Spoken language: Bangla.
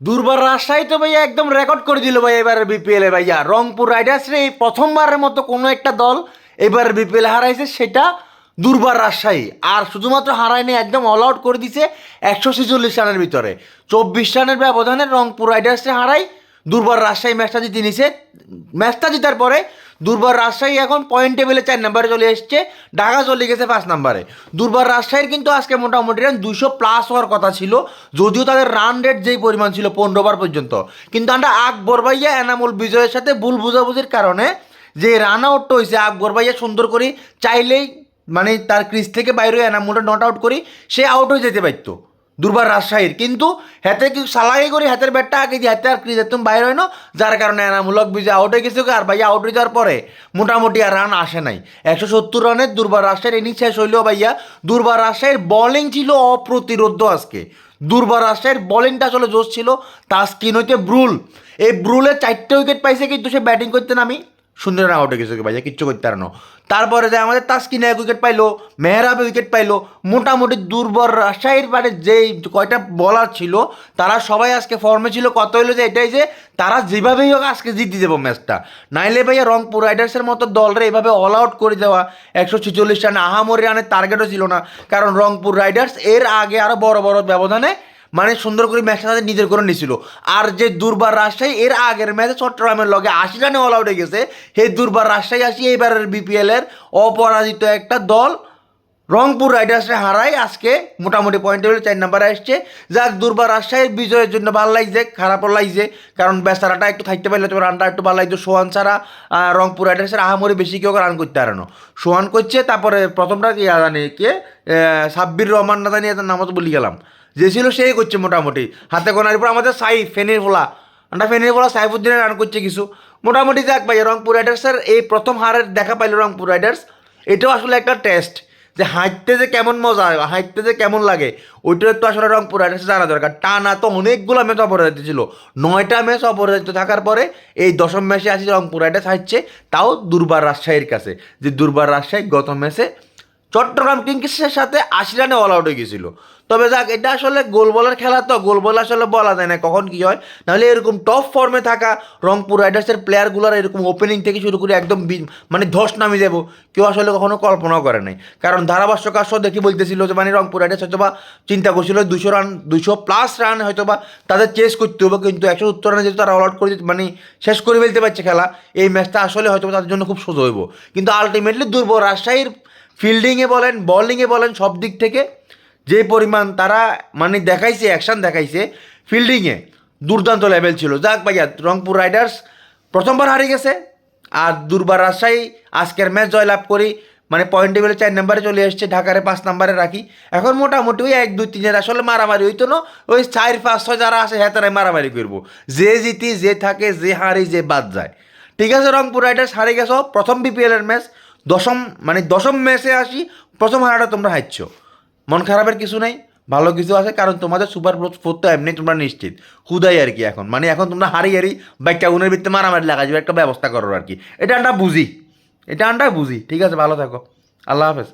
দুর্বার রাজশাহী তো ভাইয়া একদম রেকর্ড করে দিল ভাই এবারে বিপিএল এ ভাইয়া। রংপুর রাইডার্স রে এই প্রথমবারের মতো কোনো একটা দল এবার বিপিএল হারাইছে, সেটা দুর্বার রাজশাহী। আর শুধুমাত্র হারায়নি, একদম অল আউট করে দিছে 146 রানের ভিতরে। 24 রানের ব্যবধানে রংপুর রাইডার্সে হারাই দুর্বার রাজশাহী ম্যাচটা জিতে নিছে। ম্যাচটা জেতার পরে দুর্বার রাজশাহী এখন পয়েন্ট টেবিলে 4 নম্বরে চলে এসছে, ঢাকা চলে গেছে 5 নম্বরে। দুর্বার রাজশাহীর কিন্তু আজকে মোটামুটি রান 200+ হওয়ার কথা ছিল, যদিও তাদের রান রেট যেই পরিমাণ ছিল 15 ওভার পর্যন্ত। কিন্তু আমরা আকবর ভাইয়া এনামুল বিজয়ের সাথে ভুল বুঝাবুঝির কারণে যে রান আউটটা হয়েছে, আকবর ভাইয়া সুন্দর করে চাইলেই মানে তার ক্রিজ থেকে বাইরে এনামুলটা নট আউট করি সে আউট হয়ে যেতে পারতো দুর্বার রাজশাহীর। কিন্তু হাতে কি সালাই করে হাতের ব্যাটটা আগে দিয়ে হাতে আর ক্রিজ একদম বাইরে হয় না, যার কারণে এনামূলক বিজয় আউট হয়ে গেছে। আর ভাইয়া আউট হয়ে যাওয়ার পরে মোটামুটি আর রান আসে নাই। 170 রানের দুর্বার রাজশাহীর ইনিংস শেষ হইলেও ভাইয়া দুর্বার রাজশাহীর বোলিং ছিল অপ্রতিরোধ্য আজকে। দুর্বার রাজশাহীর বোলিংটা আসলে জোশ ছিল। তাসকিন হইতে ব্রুল, এই ব্রুলে 4টে উইকেট পাইছে, কিন্তু সে ব্যাটিং করতে নামি সুন্দর রান আউট হয়ে গেছে ভাইয়া, কিচ্ছু করতে পারে না। তারপরে যে আমাদের তাসকিন 1 উইকেট পাইলো, মেহরাব উইকেট পাইলো। মোটামুটি দুর্বল রাজশাহীর মানে যেই কয়টা বলার ছিল তারা সবাই আজকে ফর্মে ছিল। কত হইলো যে এটাই যে তারা যেভাবেই হোক আজকে জিতে যাবো ম্যাচটা। নাইলে ভাইয়া রংপুর রাইডার্সের মতো দলরে এভাবে অল আউট করে দেওয়া 146 রানে আহামরি রানের টার্গেটও ছিল না। কারণ রংপুর রাইডার্স এর আগে আরও বড় বড় ব্যবধানে মানে সুন্দর করে ম্যাচটা তাদের নিজের করে নিয়েছিল। আর যে দুর্বার রাজশাহী এর আগের ম্যাচে চট্টগ্রামের লগে 80 রানে অল আউট হয়ে গেছে, সেই দুর্বার রাজশাহী আসি এইবারের বিপিএলের অপরাজিত একটা দল রংপুর রাইডার্সে হারায় আজকে মোটামুটি পয়েন্ট টেবিলে 4 নম্বরে আসছে। যাক, দুর্বার রাজশাহীর বিজয়ের জন্য ভালো লাগছে, খারাপও লাগছে, কারণ বেচারাটা একটু থাকতে পারলে তো রানটা একটু ভালো লাগতো। সোহান ছাড়া রংপুর রাইডার্সের আহামরি বেশি কেউ রান করতে পারে না। সোহান করছে, তারপরে প্রথমটা কি জানি কে সাব্বির রহমান না জানি এটার নাম তো বলি গেলাম, যে ছিল সেই করছে মোটামুটি হাতে গোনার উপর। আমাদের সাইফ ফেনীর ভোলা, আমরা ফেনীর ভোলা সাইফুদ্দিনের রান করছে কিছু মোটামুটি। যাক ভাই, রংপুর রাইডার্সের এই প্রথম হারের দেখা পাইল রংপুর রাইডার্স। এটাও আসলে একটা টেস্ট যে হাঁটতে যে কেমন মজা হয়, হাঁটতে যে কেমন লাগে, ওইটা তো আসলে রংপুর রাইডার্সে জানা দরকার। টানা তো অনেকগুলো ম্যাচ অপরাজিত ছিল, 9টা ম্যাচ অপরাজিত থাকার পরে এই 10ম ম্যাচে আসি রংপুর রাইডার্স হাঁটছে, তাও দুর্বার রাজশাহীর কাছে। যে দুর্বার রাজশাহী গত ম্যাচে চট্টগ্রাম কিংসের সাথে 80 রানে অল আউট হয়ে গেছিল। তবে যাক, এটা আসলে গোল বলার খেলা, তো গোল বল আসলে বলা যায় না কখন কী হয়। নাহলে এরকম টপ ফর্মে থাকা রংপুর রাইডার্সের প্লেয়ারগুলোর এরকম ওপেনিং থেকে শুরু করে একদম মানে ধস নামে যাবো কেউ আসলে কখনো কল্পনাও করে নাই। কারণ ধারাভাষ্যকার সহ দেখি বলতেছিল যে মানে রংপুর রাইডার্স হয়তো বা চিন্তা করছিল 200 রান 200+ রান হয়তো বা তাদের চেস করতে হবে, কিন্তু 170 রানে যেহেতু তারা অল আউট করে মানে শেষ করে ফেলতে পারছে খেলা, এই ম্যাচটা আসলে হয়তো তাদের জন্য খুব সোজা হইব। কিন্তু আলটিমেটলি দুর্বল রাজশাহীর ফিল্ডিংয়ে বলেন বোলিংয়ে বলেন সব দিক থেকে যে পরিমাণ তারা মানে দেখাইছে, অ্যাকশান দেখাইছে, ফিল্ডিংয়ে দুর্দান্ত লেভেল ছিল। যাক ভাইয়া, রংপুর রাইডার্স প্রথমবার হারিয়ে গেছে, আর দুর্বার রাজশাহী আজকের ম্যাচ জয়লাভ করি মানে পয়েন্ট টেবিলে 4 নম্বরে চলে এসছে, ঢাকারে 5 নম্বরে রাখি। এখন মোটামুটি ওই 1 2 3-এর আসলে মারামারি হইতো না, ওই 4 5 6 যারা আছে হ্যাঁ তারাই মারামারি করবো, যে জিতি যে থাকে যে হারি যে বাদ যায়। ঠিক আছে, রংপুর রাইডার্স হারিয়ে গেছো প্রথম বিপিএলের ম্যাচ, দশম ম্যাচে আসি প্রথম হারাটা তোমরা হারছো। মন খারাপের কিছু নাই, ভালো কিছু আছে, কারণ তোমাদের সুপার ফোর তো এমনি তোমরা নিশ্চিত হুদাই আর কি। এখন মানে এখন তোমরা হারি বাইকটা উনের ভিত্তিতে মারামারি লাগা যাবে, একটা ব্যবস্থা করো আর কি। এটা আমরা বুঝি, এটা আমরা বুঝি। ঠিক আছে, ভালো থাকো, আল্লাহ হাফেজ।